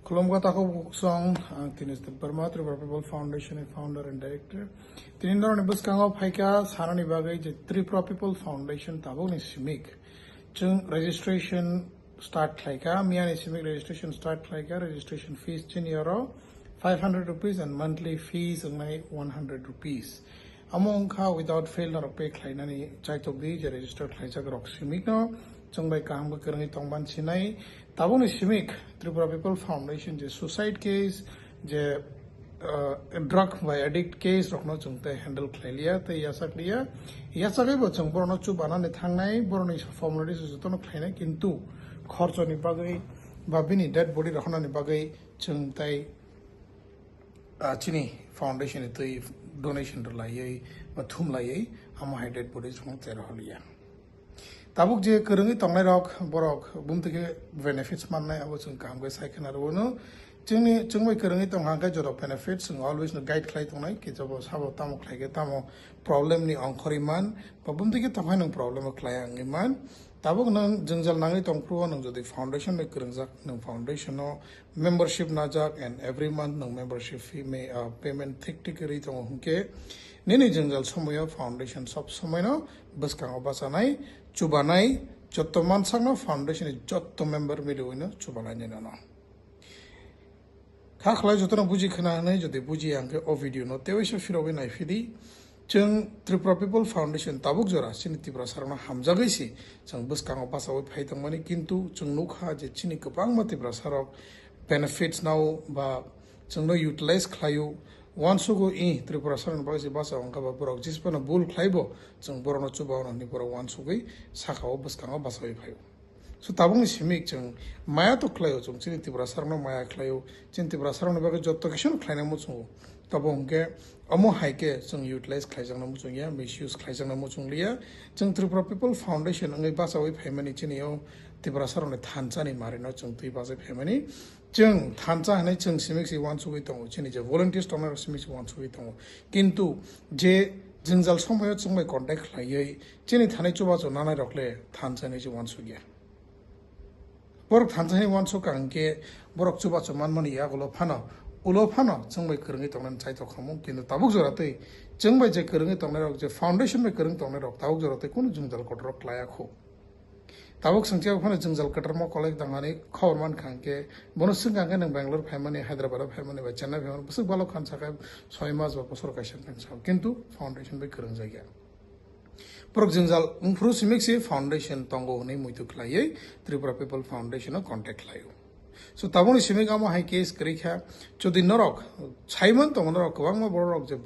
Kolomga Tako Song, Tinis the Burma Tribal People Foundation founder and director. Tinindor Nibus Kango Paika, Sarani Bagage, Tripura People Foundation, Taboni Simik. Chung registration start Klaika, Mian Simik registration start Klaika, registration fees €10, 500 rupees, and monthly fees 100 rupees. Among ka without fail or pay Klainani, Chaitogdi, registered Klaisa Rock Simik no. Chungbai Kang Kurni Tongban Sinai, Taboni Simik, Tripura People Foundation, the suicide case, the drug by addict case, Rokno Chungte handle Clelia, the Yasaklia, Yasakabo Chung Borno Chubana, Tangnai, Borno formularies is Tono Clinic in two, Korchoni Bagay, Babini, dead body Rohana Bagay, Chungtai Chini Foundation, the donation to Laye, Batum Laye, Amahai dead bodies from Terholia. Tabuk je Kwrwngdi Tongnai rok borok bumtike benefits manai abo chung kam ga saikhan aro no chungbai Kwrwngdi Tonghangka jorok benefits always no guide khlai tongnai ki jabo sabo tamo khlaige tamo problem ni angkhori man ba bumtike tonghai nang problem khlai angi man tabuk nang jungjal nangai tongpro nang jodi foundation me kwrwngjak nang foundation no membership najak and every month nang membership fee me payment thik ri tong hungke nini jungjal somoyo foundation sob somoy no baskang obasanai Chubanai, Jotoman Sangno Foundation is Jotto member Miluino, Chubanai no. Kakla Jotona Buji Kanane, the Buji Anke or video no, Tewisha Firovin I Fidi, Chung Tripura People Foundation, Tabukzora, Tiprasa, Hamzagisi, Chung Buskang Pasa with Payton money Kintu, Chung Nukha, Chini Kupang Tiprasa benefits now, but Chung no utilize Klayu. Once go in Tiprasa and Basi Basa on Kababurok, Jispana Bull Klaibo, some Borono Chuba and Nipura once away, Sakao Baskanga Basai. So Tabung is Himik, Maya to Clayo, Tiprasarno, Maya Clayo, Tiprasarno Bagajotation, Clainamusu, Tabonke, Omo Haike, some utilize Klaisanamusuya, misuse Klaisanamusulia, Tripura People Foundation, and a Basa with Hemani Chinio, Tiprasarno Tanzani Marino, Tipas Hemani. Jung Tanza and Chung Simixi wants to wait on Chinese volunteers to Simix wants to wait on Kintu J. Jinzal Somoyo Sumay contact like Chini Tanichuba to Nana Rockle, Tanzania wants to get. Borok Tanzania wants to kanke, Borok Chuba to Manmani Yagulo Pano, Ulo Pano, Sumay Kurwngdi and Taito Hamuk in the Tabuzorate, Jung by Kurwngdi Tongnai, the foundation by Kurwngdi Tongnai, Tabuzorate Kun Jungal Kodrok Layako. Tabuk Santia upon a Jungle Katarmo collect the money, Korman Kanke, Bonusungan and Bangalore family, Hyderabad family, by Chennai, Busubalo Kansaka, Soimas or Posorkashan, Kintu, Foundation by Kwrwngdi. Progzinzal, Umprusimixi Foundation, Tongo, name with Klaye, Tripura People Foundation, or contact Layo. So Tabuni Simigama High Case, Krika, Chudi Norok, Simon Tongarok, Wangma Borok, the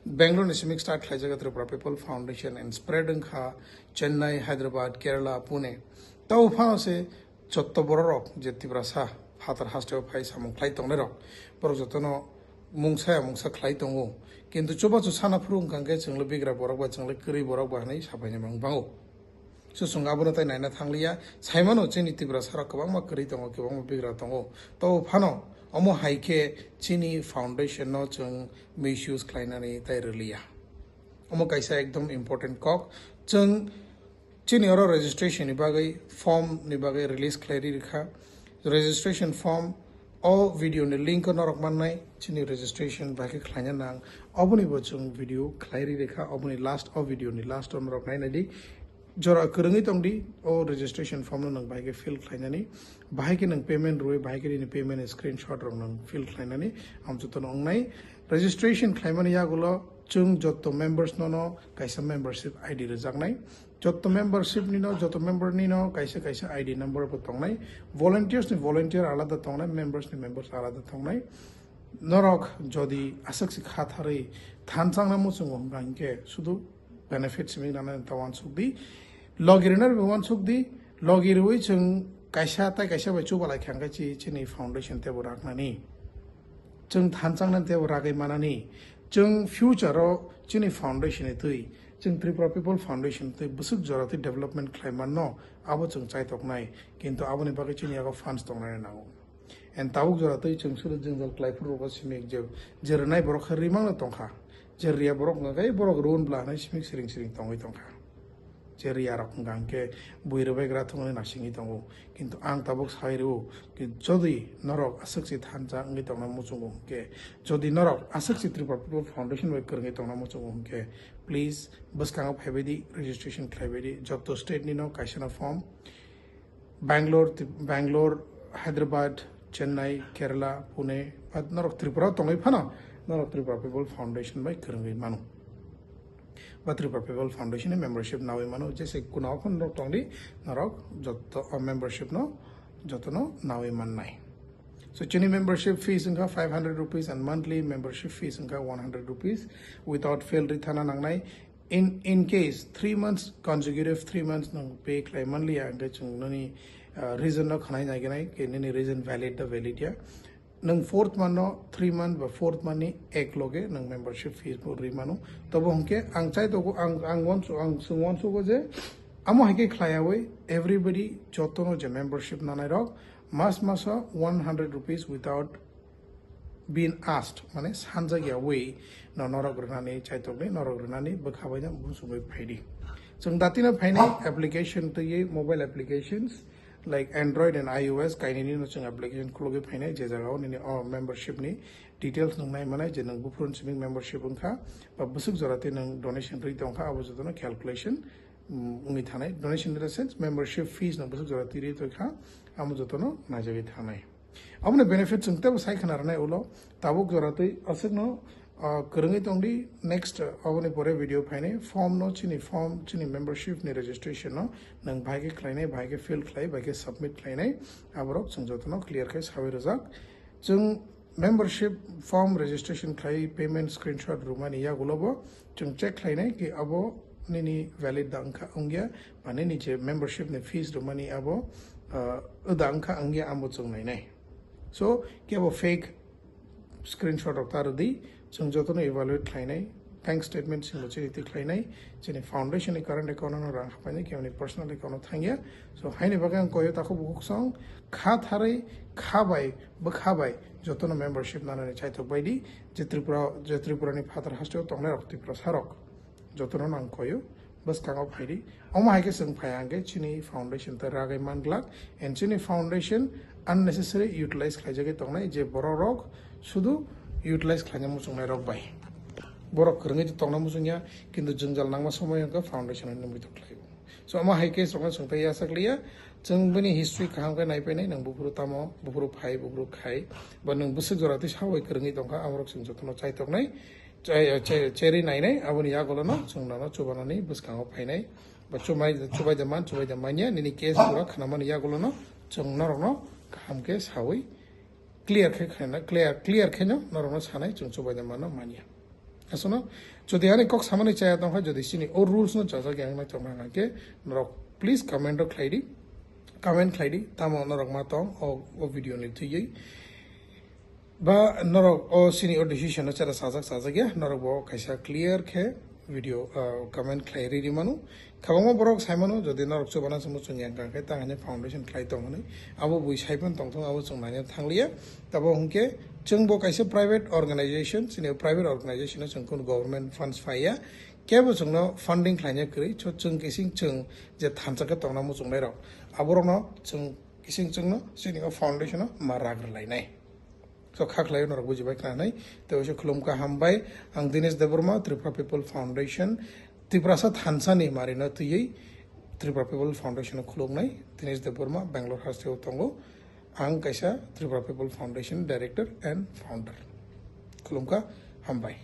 Bangalore Nisimik start Klajaga Tripura People Foundation and spread in Kha, Chennai, Hyderabad, Kerala, Pune. Taupa se Chotto Borok, Tiprasa, Hatar Hasteo Pai Samung Klaitonero, Borzotono Mungsa Klaitongo. Kintu Chuba to Sana Prung can get some Lubigra Borok, and Likuri Borobani, Sabanamang Bango. So Sungabonata Nana Tanglia, Simon or Chini Tiprasa, Kawama Kuritongo, Kawama Bigra Tongo, Taupano. Omo Haike Chini Foundation no chung misuse kleinani tairelia. Omo kaisa ekdom important kok chung Chini oro registration ni bagai form ni bagai release klairi rikha registration form all video ni link no rokman nai Chini registration bagai klaina nang obuni bo chung video klairi rikha obuni last of video ni last on rok nai nadi Jora Kwrwngdi Tongdi or registration form nang bagai fill klainani bahai nang payment roi bahai ni payment screenshot rong nang fill klainani amchuton ongnai registration klaimani yagulo chung jotto members no kaisa membership id rejaknai jotto membership ni no jotto member ni no kaisa id number bo tongnai volunteers ni volunteer alada tongnai members alada tongnai norok jodi asaksi khathari thanchang na muchung ngangke sudu benefits mi nana tawan sukdi logiriner be wan sukdi logirui chung kaisa bai chuba lai khangka chi Chini foundation te borak nani chung thanchang nan te boragai manani chung future ro Chini foundation e tui chung Tripura People Foundation te busuk jorati development claiman no abo chung chai toknai kintu abo ni bagai Chini aga funds tongnai nango and tabuk jorati chung suru jungjal klaipur ro simik je jernai borok rimang na tongkha Jeria Borok Nagai Borok Run Blanai Smik Sring Tongui Tongka. je riya rok ngangke buirobai gra thongni nasingi tongo kintu ang tabuk sairu ki jodi norok asakchi thancha ngi tongna muchungo ke jodi norok asakchi Tripura People Foundation bai kerngi tongna muchungo ke please baskang phebedi registration khlaibedi joto state ni no kaisana form Bangalore Hyderabad Chennai Kerala Pune but norok Tripura tongai phana norok Tripura People Foundation bai kerngi manu but Tripura People Foundation membership now mano jese kunao khon rok tongdi narok joto membership no joto no now man nai so chini membership fees inka 500 rupees and monthly membership fees inka 100 rupees without fail rithana nangnai in case 3 months consecutive 3 months no pay claim monthly anga chung nani reason no khanai nai ganai ke nani reason valid ya nang fourth month no 3 month ba fourth month ni ek loge nang membership fees ko rimanu tobo hongke ang chai to ko ang won so go je amo hike khlaya we everybody jotono je membership nanai rok mas 100 rupees without being asked mane sanja ya we no norogrnani chai to ne norogrnani bakhabai na busumai phaidi chung datina phainai application to ye mobile applications like Android and iOS kainini no chung application khloge phainai je jaga ni membership ni details nang nai manai je nang bufurun siming membership unkha ba busuk jorate nang donation ri tongkha abo jotono calculation ungi thanai donation in the sense membership fees nang busuk jorate ri tokha amo jotono najagi thanai amne benefit chung tab sai khana ranai ulo tabuk jorate asik no Kwrwngdi tongdi next abone pore video phaine form chini membership ni registration no nang bhaige khlainai bhaige fill khlai bhaige submit khlainai aborok chung jotono clear khai sabai rojak chung membership form registration khlai payment screenshot rumani ya gulobo chung check khlainai ki abo nini valid dangkha ongya bane ni je membership ni fees rumani abo dangkha ongya amo chung nai so ki abo fake screenshot of tardi chung jotono evaluate khlainai bank statement sing chini ti khlainai chini foundation ni current account no rang khapani ke ani personal account thangya so haine bagang koyo ta khobuk song kha tharai khabai bakhabai jotono membership nanani chaito baidi je Tripura ni father hasto tongnai rok Tiprasa rok jotono nang koyo bas kangau phaidi oma haike sing phayange chini foundation ta ragai manglak and chini foundation unnecessary utilize khlaijage tongnai je boro rok sudu utilize khlanya musung rok bai borok Kwrwngdi tongna musungya kintu jungjal nangma somoy ka foundation ni mui toklai so ama haike songa sungta ya sakliya chung bani history kaham ka nai penai nang bufuru tamo bufuru phai bufuru khai ba nang busuk jorati sawai Kwrwngdi tongka amrok sung jotono chai toknai cheri nai nai aboni ya golono chungna no chubanani buskango phainai ba chubai da manya nini case pura khanamani ya golono chungna rokno kaham ke sawai clear khena normal sanai chung chubai da mano manya asono jodi ani kok samani chaya tong jodi sini or rules no chaja gang na choma ke norok please comment khlaidi tamo norok ma tong o video ni thiyei ba norok o sini o decision no chara sajak ya norok bo kaisa clear khe video comment khlairi ri manu khabangma borok saimano jodi norok chobana samu chungyang ka ke tangane foundation khlai tong ni abo bui saipan tong abo chungnani thanglia tabo hungke chungbo kaisa private organization sini private organization chungkun government funds phaya kebo chungno funding khlaina kri chung kising chung je thanchaka tongna mu chungnai rok aborok no chung kising chungno sini foundation no maragr lainai so khaklai norok bujibai khanai to se khulumka hambai ang Dinesh Deborma Tripura People Foundation Tiprasa thansani marina tuyei Tripura People Foundation khulumnai Dinesh Deborma Bangalore hasteo tongo ang kaisa Tripura People Foundation director and founder khulumka hambai